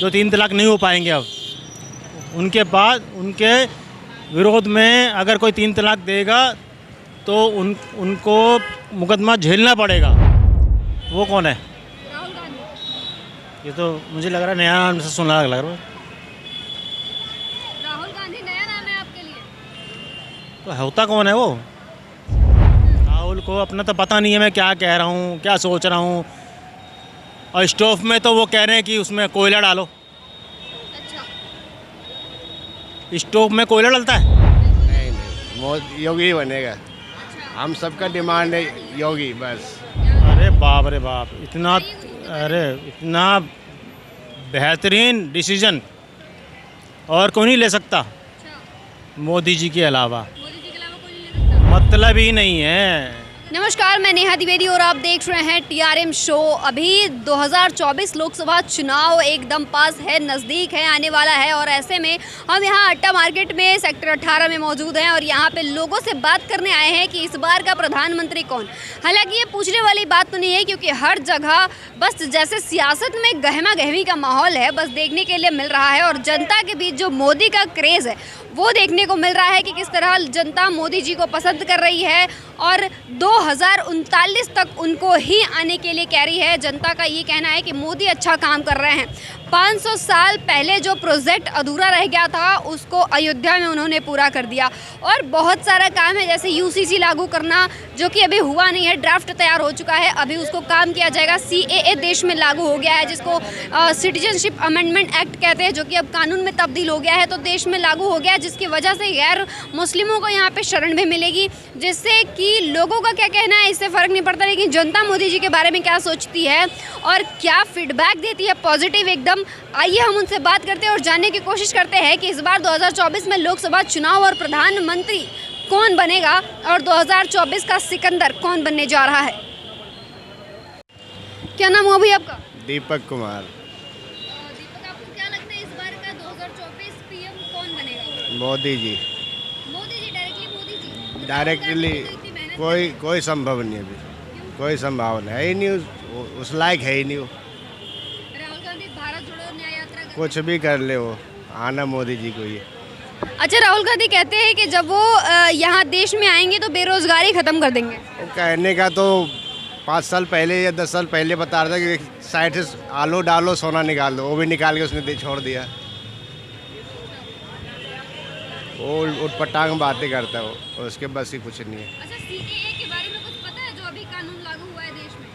जो 3 तलाक नहीं हो पाएंगे अब। उनके बाद उनके विरोध में अगर कोई 3 तलाक देगा तो उनको मुकदमा झेलना पड़ेगा। वो कौन है? राहुल गांधी। ये तो मुझे लग रहा है नया नाम से सुना लग रहा है। राहुल गांधी नया नाम है आपके लिए? तो होता कौन है वो? राहुल को अपना तो पता नहीं है मैं क्या कह रहा हूँ, क्या सोच रहा हूँ। और स्टोव में तो वो कह रहे हैं कि उसमें कोयला डालो। अच्छा, स्टोव में कोयला डलता है? नहीं नहीं, मोदी योगी बनेगा। अच्छा। हम सबका डिमांड है योगी बस। अरे बाप रे बाप, इतना इतना बेहतरीन डिसीजन और कोई नहीं ले सकता अच्छा, मोदी जी के अलावा। मोदी जी के अलावा कोई नहीं ले सकता। मतलब ही नहीं है। नमस्कार, मैं नेहा द्विवेदी और आप देख रहे हैं टीआरएम शो। अभी 2024 लोकसभा चुनाव एकदम पास है, नज़दीक है, आने वाला है और ऐसे में हम यहाँ अट्टा मार्केट में सेक्टर 18 में मौजूद हैं और यहाँ पे लोगों से बात करने आए हैं कि इस बार का प्रधानमंत्री कौन। हालांकि ये पूछने वाली बात तो नहीं है क्योंकि हर जगह बस जैसे सियासत में गहमा गहमी का माहौल है, बस देखने के लिए मिल रहा है और जनता के बीच जो मोदी का क्रेज़ है वो देखने को मिल रहा है कि किस तरह जनता मोदी जी को पसंद कर रही है और 2039 तक उनको ही आने के लिए कह रही है। जनता का ये कहना है कि मोदी अच्छा काम कर रहे हैं। 500 साल पहले जो प्रोजेक्ट अधूरा रह गया था उसको अयोध्या में उन्होंने पूरा कर दिया और बहुत सारा काम है, जैसे यूसीसी लागू करना जो कि अभी हुआ नहीं है, ड्राफ्ट तैयार हो चुका है, अभी उसको काम किया जाएगा। सीएए देश में लागू हो गया है जिसको सिटीजनशिप अमेंडमेंट एक्ट कहते हैं, जो कि अब कानून में तब्दील हो गया है, तो देश में लागू हो गया है, जिसकी वजह से गैर मुस्लिमों को यहाँ पे शरण भी मिलेगी, जिससे कि लोगों का क्या कहना है इससे फ़र्क नहीं पड़ता, लेकिन जनता मोदी जी के बारे में क्या सोचती है और क्या फीडबैक देती है पॉजिटिव एकदम। आइए हम उनसे बात करते हैं और जानने की कोशिश करते हैं कि इस बार 2024 में लोकसभा चुनाव और प्रधानमंत्री कौन बनेगा और 2024 का सिकंदर कौन बनने जा रहा है। क्या नाम हुआ भाई आपका? दीपक कुमार। दीपक, आपको क्या लगता है इस बार का 2024 पीएम कौन बनेगा? मोदी जी। मोदी जी, डायरेक्टली मोदी जी? डायरेक्टली कोई संभव नहीं, अभी कोई संभावना है ही नहीं, उस लायक है ही नहीं वो। राहुल गांधी भारत जोड़ो न्याय यात्रा कर... कुछ भी कर ले वो, आना मोदी जी को ही। अच्छा, राहुल गांधी कहते हैं कि जब वो यहाँ देश में आएंगे तो बेरोजगारी खत्म कर देंगे। वो कहने का तो 5 साल पहले या 10 साल पहले बता रहा था कि साइड से आलू डालो सोना निकाल दो, वो भी निकाल के उसने छोड़ दिया। वो उटपटांग बातें करता है वो, उसके बस ही कुछ नहीं है। अच्छा, सीएए के बारे में कुछ पता है जो अभी कानून लागू हुआ है देश में?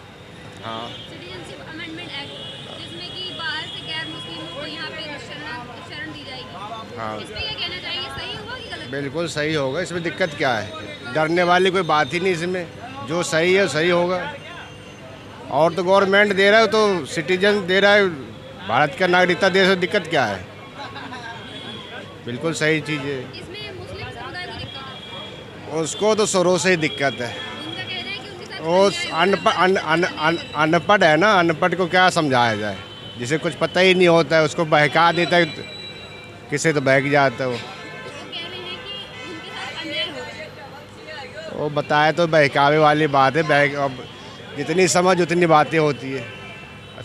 हाँ, सिटीजनशिप अमेंडमेंट एक्ट, जिसमें कि बाहर से गैर मुस्लिमों को यहाँ पे शरण दी जाएगी। हाँ, इस पे क्या कहना चाहिए, सही हुआ कि गलत? बिल्कुल सही होगा, इसमें दिक्कत क्या है? डरने वाली कोई बात ही नहीं इसमें, जो सही है सही होगा। और तो गवर्नमेंट दे रहा है तो सिटीजन दे रहा है, भारत का नागरिकता दे रहा है, दिक्कत क्या है? बिल्कुल सही चीज़ है। इसमें मुस्लिम समुदाय को दिक्कत है? उसको तो शुरू से ही दिक्कत है। उनका कहना है कि उनके साथ वो अनपढ़ है ना, अनपढ़ को क्या समझाया जाए? जिसे कुछ पता ही नहीं होता है उसको बहका देता है, किसे तो बहक जाता है वो। वो कह रहे हैं कि उनके साथ अन्याय हो रहा है। वो बताए तो बहकावे वाली बात है। अब जितनी समझ उतनी बातें होती है,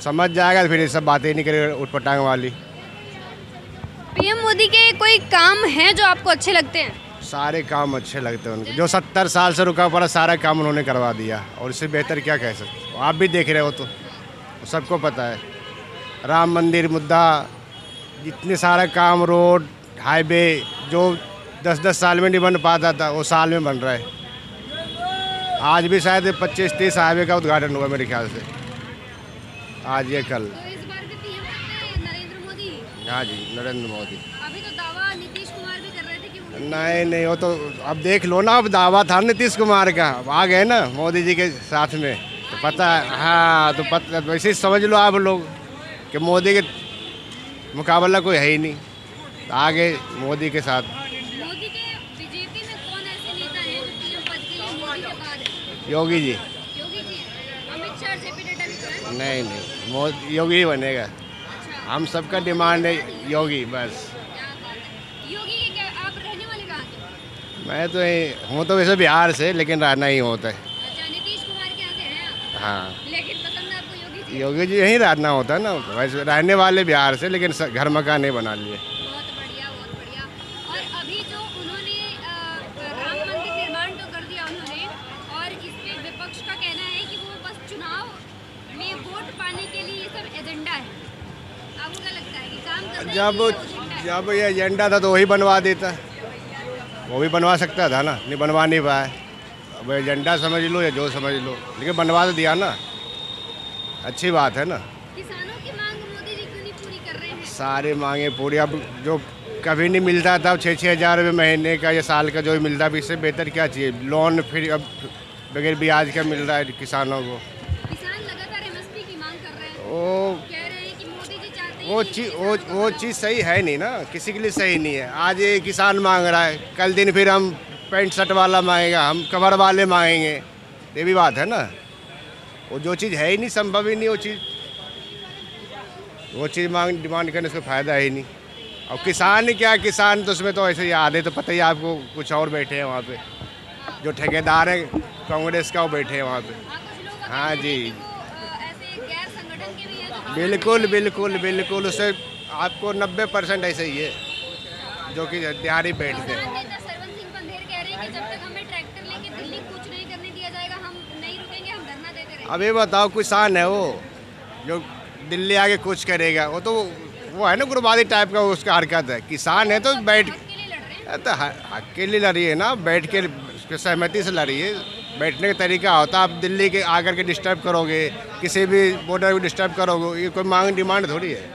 समझ जाएगा फिर ये सब बातें नहीं करेगा उटपटांग वाली। पीएम मोदी के कोई काम हैं जो आपको अच्छे लगते हैं? सारे काम अच्छे लगते हैं उनको, जो 70 साल से रुका पड़ा सारा काम उन्होंने करवा दिया और इससे बेहतर क्या कह सकते हो? आप भी देख रहे हो तो सबको पता है। राम मंदिर मुद्दा, जितने सारा काम, रोड हाईवे जो 10-10 साल में नहीं बन पाता था वो साल में बन रहा है। आज भी शायद 25-30 हाईवे का उद्घाटन हुआ मेरे ख्याल से, आज या कल। तो इस बार भी पीएम लगते हैं नरेंद्र मोदी? हाँ जी, नरेंद्र मोदी। अभी तो दावा नीतीश कुमार भी कर रहे थे कि वो... नहीं, वो तो अब देख लो ना, अब दावा था नीतीश कुमार का, अब आ गए ना मोदी जी के साथ में तो पता है। हाँ, तो पता वैसे ही समझ लो आप लोग कि मोदी के मुकाबला कोई है ही नहीं, तो आ गए मोदी के साथ। मोदी के बीजेपी में कौन ऐसे नेता हैं जो पीएम पद के लिए मोदी के बाद है? योगी जी। योगी जी, अमित शाह, जेपी नड्डा भी तो हैं? नहीं, मोदी योगी ही बनेगा। अच्छा, हम सबका डिमांड है योगी बस। क्या बात है। योगी के क्या, आप रहने वाले कहाँ के? मैं तो हूँ तो वैसे बिहार से, लेकिन रहना ही होता है। अच्छा, नीतीश कुमार के यहाँ से हैं आप? हाँ, लेकिन पसंद है आपको योगी योगी जी यहीं रहना होता है ना, वैसे रहने वाले बिहार से, लेकिन घर मकान नहीं बना लिए। बहुत बढ़िया, बहुत बढ़िया। और अभी जो उन्होंने राम मंदिर निर्माण तो कर दिया उन्होंने, और इस पे विपक्ष का कहना है कि वो बस चुनाव में वोट पाने के लिए ये सब एजेंडा है। आपको क्या लगता है कि काम कर रहे हैं जब कि एजेंडा है? जब ये एजेंडा था तो वही बनवा देता, वो भी बनवा सकता था ना, नहीं बनवा नहीं पाया। अब एजेंडा समझ लो या जो समझ लो, लेकिन बनवा तो दिया ना, अच्छी बात है ना। किसानों की मांग मोदी जी क्यों नहीं पूरी कर रहे हैं? सारे मांगे पूरी, अब जो कभी नहीं मिलता था 6-6 हज़ार रुपये महीने का या साल का जो भी मिलता है, इससे बेहतर क्या चाहिए। लोन फिर अब बगैर ब्याज का मिल रहा है किसानों को। किसान लगातार एमएसपी की मांग कर रहे हैं, वो कह रहे हैं कि मोदी जी चाहते हैं वो कि चीज़ वो चीज़ सही है नहीं ना, किसी के लिए सही नहीं है। आज ये किसान मांग रहा है, कल दिन फिर हम पैंट शर्ट वाला मांगेगा, हम कवर वाले मांगेंगे, ये भी बात है ना। वो जो चीज़ है ही नहीं, संभव ही नहीं वो चीज़ मांग डिमांड करने से फ़ायदा है ही नहीं। और किसान क्या, किसान तो उसमें तो ऐसे ही आधे तो पता ही आपको, कुछ और बैठे हैं वहाँ पे, जो ठेकेदार हैं कांग्रेस का वो बैठे हैं वहाँ पे। कुछ लोग हाँ जी, ऐसे गैर संगठन के भी हैं जो बिल्कुल बिल्कुल बिल्कुल, उससे आपको 90% ऐसे ही है जो कि दिहाड़ी बैठते हैं। किसान नेता सरवन सिंह पंधेर कह रहे हैं कि जब तक हमें ट्रैक्टर लेके दिल्ली कुछ नहीं करने दिया जाएगा, हम नहीं रुकेंगे, हम धरना देते रहेंगे। अब ये बताओ, किसान है वो जो दिल्ली आके कुछ करेगा, वो तो वो है ना गुरबादी टाइप का उसका हरकत है। किसान है तो बैठ हक के लिए लड़ रहे हैं। तो हक के लिए लड़ी है ना, बैठ के उसके सहमति से लड़ी है। बैठने का तरीका होता है, आप दिल्ली के आकर के डिस्टर्ब करोगे, किसी भी बॉर्डर को डिस्टर्ब करोगे, ये कोई मांग डिमांड थोड़ी है।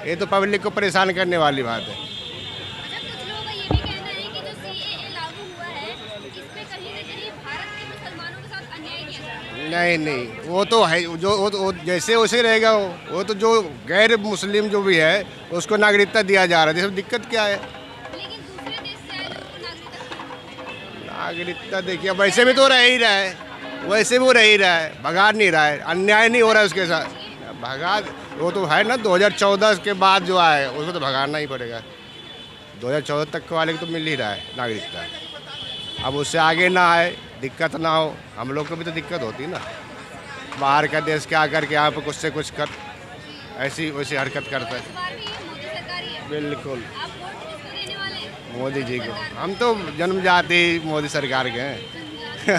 ये तो पब्लिक को परेशान करने वाली बात है। अच्छा, कुछ लोगों का ये भी कहना है कि जो सीएए लागू हुआ है, इस पे कहीं न कहीं भारत के मुसलमानों के साथ अन्याय किया जा रहा है। नहीं, वो तो है, जो वो जैसे वैसे रहेगा। वो तो जो गैर मुस्लिम जो भी है उसको नागरिकता दिया जा रहा है, इसमें दिक्कत क्या है। लेकिन दूसरे देश से आए लोगों को नागरिकता देखिए, वैसे भी तो रह ही रहा है, वैसे भी वो रह ही रहा है, भगा नहीं रहा है, अन्याय नहीं हो रहा है उसके साथ। भगा वो तो है ना, 2014 के बाद जो आए उसको तो भगाना ही पड़ेगा। 2014 तक वाले को तो मिल ही रहा है नागरिकता। अब उससे आगे ना आए, दिक्कत ना हो, हम लोग को भी तो दिक्कत होती है ना। बाहर का देश के आकर के यहाँ पर कुछ से कुछ कर ऐसी वैसी हरकत करता है। इस बार भी मोदी सरकार ही है। बिल्कुल आप वोट किसको देने वाले हैं? मोदी जी को, हम तो जन्मजाति ही मोदी सरकार के हैं।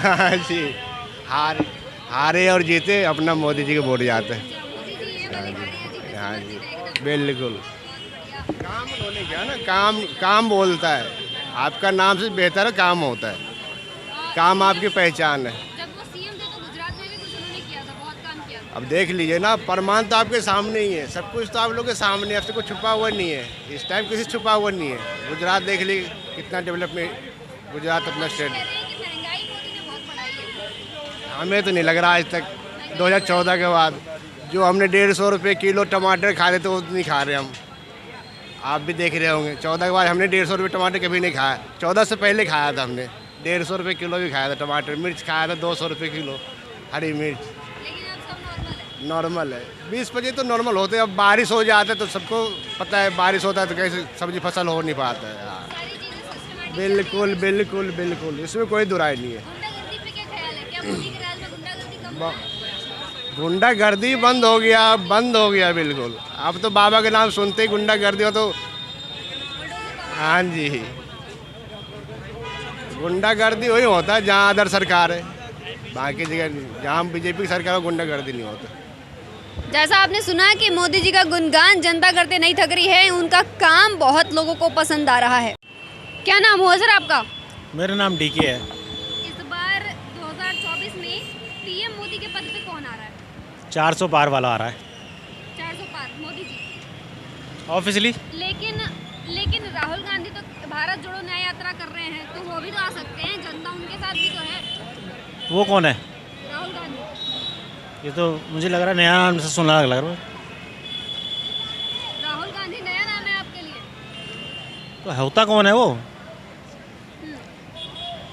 हाँ जी, हारे और जीते अपना मोदी जी को वोट जाते हैं। मोदी जी ये वाली गाड़ी है, जीते हाँ समझ जी, जीते एकदम। बिल्कुल। बहुत बढ़िया। काम होने क्या ना, काम बोलता है, आपका नाम से बेहतर है काम होता है, काम आपकी पहचान है। जब वो सीएम थे तो गुजरात में भी कुछ उन्होंने किया था, बहुत काम किया था। अब देख लीजिए ना, प्रमाण तो आपके सामने ही है, सब कुछ तो आप लोग के सामने है, अब से कुछ छुपा हुआ नहीं है। इस टाइम किसी से छुपा हुआ नहीं है। गुजरात देख लीजिए कितना डेवलपमेंट, गुजरात अपना स्टेट। कह रहे हैं कि महंगाई मोदी ने बहुत बढ़ाई है। हमें तो नहीं लग रहा आज तक, 2014 के बाद जो हमने 150 रुपये किलो टमाटर खा रहे थे वो नहीं खा रहे हम। आप भी देख रहे होंगे, 14 के बाद हमने 150 रुपये टमाटर कभी नहीं खाया। 14 से पहले खाया था हमने, 150 रुपये किलो भी खाया था टमाटर। मिर्च खाया था 200 रुपये किलो, हरी मिर्च। लेकिन अब सब नॉर्मल है। नॉर्मल है, 20-25 तो नॉर्मल होते हैं। अब बारिश हो जाता है तो सबको पता है, बारिश होता है तो कैसे सब्जी फसल हो नहीं पाता है। हाँ, सारी चीजें सिस्टमैटिक। बिल्कुल बिल्कुल बिल्कुल, इसमें कोई दुराई नहीं है। गुंडागर्दी पे क्या ख्याल है? क्या मोदी के राज में गुंडागर्दी कम हुआ है? गुंडागर्दी बंद हो गया बिल्कुल। अब तो बाबा के नाम सुनते ही गुंडागर्दी हो तो, हाँ जी, गुंडागर्दी वही होता है जहाँ अदर सरकार है, बाकी जगह जहाँ बीजेपी की सरकार है गुंडागर्दी नहीं होता। जैसा आपने सुना कि मोदी जी का गुणगान जनता करते नहीं थक रही है, उनका काम बहुत लोगों को पसंद आ रहा है। क्या नाम हुआ सर आपका? मेरा नाम डीके है। इस बार 2024 में पीएम मोदी के पद पे कौन आ रहा है? 400 पार वाला आ रहा है 400 पार मोदी जी। ऑफिशियली। लेकिन राहुल गांधी तो भारत जोड़ो न्याय यात्रा कर रहे हैं, तो वो भी तो आ सकते हैं, जनता उनके साथ भी तो है। वो कौन है? राहुल गांधी। ये तो मुझे लग रहा है नया नाम से सुना लग रहा है। राहुल गांधी नया नाम है आपके लिए? तो होता कौन है वो?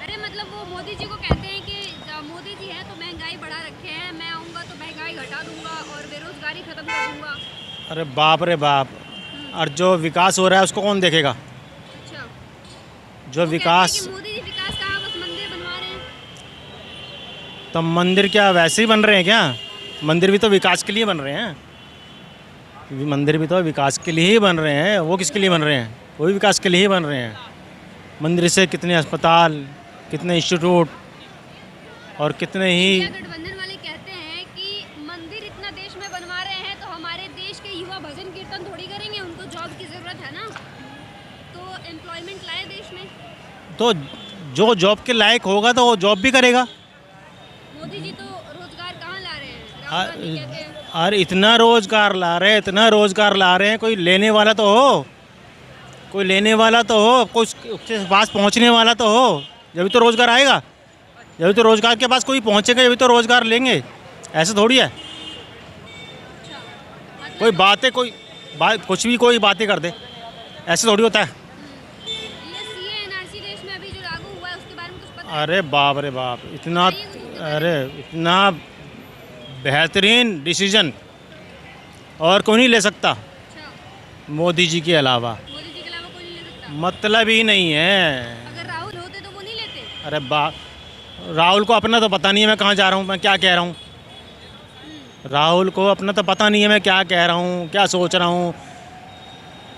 अरे मतलब वो मोदी जी को कहते हैं कि मोदी जी हैं तो महंगाई बढ़ा रखे हैं, मैं आऊँगा तो महंगाई घटा दूंगा और बेरोजगारी खत्म कर दूंगा। अरे बाप रे बाप, और जो विकास हो रहा है उसको कौन देखेगा? अच्छा, जो वो विकास, कहते हैं कि मोदी जी विकास कहाँ, बस मंदिर बनवा रहे हैं। तो मंदिर क्या वैसे ही बन रहे हैं क्या? मंदिर भी तो विकास के लिए बन रहे हैं, मंदिर भी तो विकास के लिए ही बन रहे हैं। वो किसके लिए बन रहे हैं? वो भी विकास के लिए ही बन रहे हैं। मंदिर से कितने अस्पताल, कितने इंस्टीट्यूट और कितने ही। इंडिया गठबंधन वाले कहते हैं कि मंदिर इतना देश में बनवा रहे हैं तो हमारे देश के युवा भजन कीर्तन थोड़ी करेंगे, उनको जॉब की ज़रूरत है ना, तो एम्प्लॉयमेंट लाए देश में। तो जो जॉब के लायक होगा तो वो जॉब भी करेगा। मोदी जी तो रोजगार कहाँ ला रहे हैं? राहुल गांधी कहते हैं और इतना रोजगार ला रहे हैं, इतना रोजगार ला रहे हैं, कोई लेने वाला तो हो, कोई लेने वाला तो हो, कोई उसके पास पहुंचने वाला तो हो, जब तो रोजगार आएगा। जब तो रोजगार के पास कोई पहुंचेगा जब तो रोजगार लेंगे। ऐसे थोड़ी है कोई बातें, कोई बात कुछ भी कोई बातें कर दे, ऐसे थोड़ी होता है। ये सीए एनआरसी देश में अभी जो लागू हुआ है उसके बारे में कुछ पता है? अरे बाप रे बाप, इतना, अरे इतना बेहतरीन डिसीजन और कोई नहीं ले सकता अच्छा, मोदी जी के अलावा। मोदी जी के अलावा कोई नहीं ले सकता? मतलब ही नहीं है। अगर राहुल होते तो वो नहीं लेते? अरे राहुल को अपना तो पता नहीं है मैं कहाँ जा रहा हूँ, मैं क्या कह रहा हूँ। राहुल को अपना तो पता नहीं है मैं क्या कह रहा हूँ, क्या सोच रहा हूँ।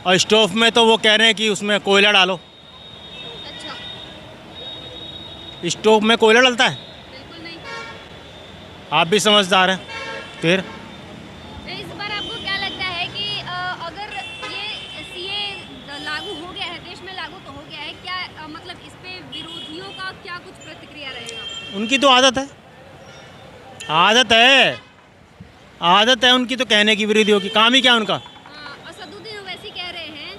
और स्टोव में तो वो कह रहे हैं कि उसमें कोयला डालो। अच्छा, स्टोव में कोयला डलता है? बिल्कुल नहीं। आप भी समझदार हैं। फिर इस बार आपको क्या लगता है कि अगर ये सीए लागू हो गया है, देश में लागू तो हो गया है, क्या मतलब इस पे विरोधियों का क्या कुछ प्रतिक्रिया रहेगा? उनकी तो आदत है, आदत है उनकी तो कहने की, विरोधियों की। काम ही क्या उनका? असदुद्दीन ओवैसी कह रहे हैं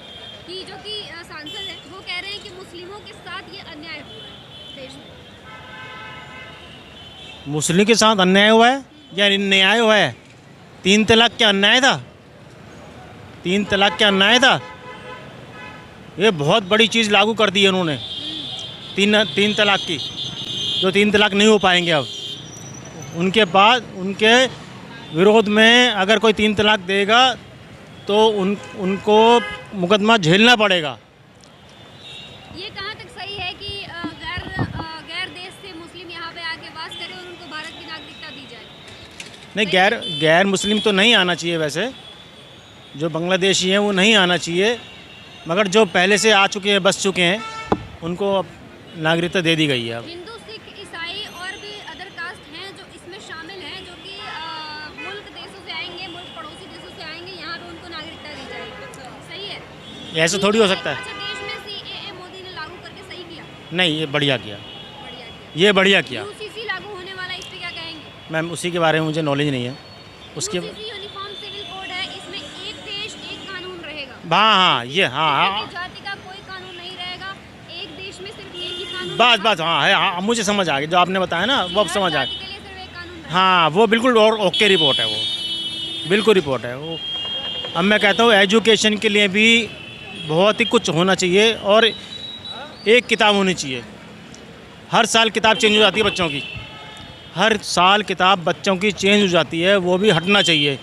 कि जो कि सांसद है, वो कह रहे हैं कि मुस्लिमों के साथ ये अन्याय हुआ है देश में। मुस्लिम के साथ अन्याय हुआ है या न्याय हुआ है? 3 तलाक क्या अन्याय था? 3 तलाक क्या अन्याय था? ये बहुत बड़ी चीज़ लागू कर दी है उन्होंने, तीन तलाक की, जो 3 तलाक नहीं हो पाएंगे अब। उनके बाद उनके विरोध में अगर कोई 3 तलाक देगा तो उनको मुकदमा झेलना पड़ेगा। ये कहाँ तक सही है कि गैर देश से मुस्लिम यहाँ पे आके वास करें और उनको भारत की नागरिकता दी जाए? नहीं, गैर मुस्लिम तो नहीं आना चाहिए। वैसे जो बांग्लादेशी हैं वो नहीं आना चाहिए, मगर जो पहले से आ चुके हैं, बस चुके हैं, उनको अब नागरिकता दे दी गई है। अब हिंदू, सिख, ईसाई और भी अदर कास्ट हैं जो इसमें शामिल हैं, जो कि मुल्क देशों से आएंगे, मुल्क पड़ोसी देशों से आएंगे, यहाँ पे उनको नागरिकता दी जाएगी। सही है? ऐसे थोड़ी हो सकता है। अच्छा, देश में सीएए मोदी ने लागू करके सही किया? नहीं, ये बढ़िया किया, बढ़िया किया। ये बढ़िया किया। यूसीसी लागू होने वाला है, इस पे क्या कहेंगे? मैम उसी के बारे में मुझे नॉलेज नहीं है उसके। यूसीसी यूनिफॉर्म सिविल कोड है, इसमें एक देश एक कानून रहेगा। हाँ, ये हाँ, किसी जाति का कोई कानून नहीं रहेगा, एक देश में सिर्फ एक ही कानून बस रहेगा। बस हाँ है, हाँ मुझे समझ आ गया जो आपने बताया ना, वो अब हर समझ आ जाति गया। के लिए सिर्फ एक कानून रहेगा। हाँ वो बिल्कुल और ओके रिपोर्ट है, वो बिल्कुल रिपोर्ट है वो। अब मैं कहता हूँ एजुकेशन के लिए भी बहुत ही कुछ होना चाहिए और एक किताब होनी चाहिए। हर साल किताब चेंज हो जाती है बच्चों की, हर साल किताब बच्चों की चेंज हो जाती है, वो भी हटना चाहिए।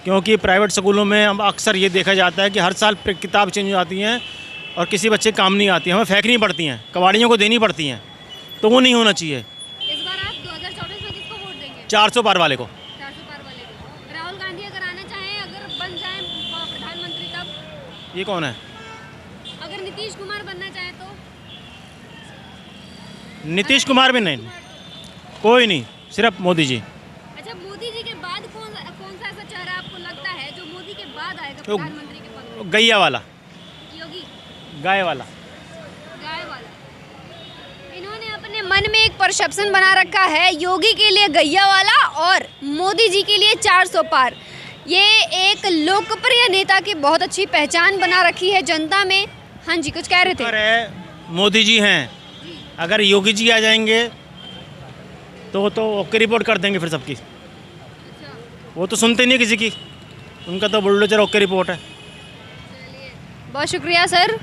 क्योंकि प्राइवेट स्कूलों में अब अक्सर ये देखा जाता है कि हर साल किताब चेंज हो जाती हैं और किसी बच्चे काम नहीं आती हैं, हमें फेंकनी पड़ती हैं, कबाड़ियों को देनी पड़ती हैं, तो वो नहीं होना चाहिए। इस बार आप 2024 में किसको वोट देंगे? 400 पार वाले को। 400 पार वाले को। राहुल गांधी अगर आना चाहें, अगर बन जाएं प्रधानमंत्री, तब? ये कौन है? अगर नीतीश कुमार बनना चाहे तो? नीतीश कुमार भी नहीं, कोई नहीं, सिर्फ मोदी जी। अच्छा, मोदी जी के बाद कौन सा ऐसा चेहरा आपको लगता है जो मोदी के बाद आएगा तो प्रधानमंत्री के पद में? गैया वाला, योगी? गाय वाला। गाय वाला। इन्होंने अपने मन में एक परसेप्शन बना रखा है, योगी के लिए गैया वाला और मोदी जी के लिए 400 पार। ये एक लोकप्रिय नेता की बहुत अच्छी पहचान बना रखी है जनता में। हाँ जी, कुछ कह रहे थे? अरे मोदी जी हैं, अगर योगी जी आ जाएंगे तो ओके रिपोर्ट कर देंगे फिर सबकी। अच्छा, वो तो सुनते नहीं किसी की, उनका तो बुलडोजर ओके रिपोर्ट है। चलिए, बहुत शुक्रिया सर।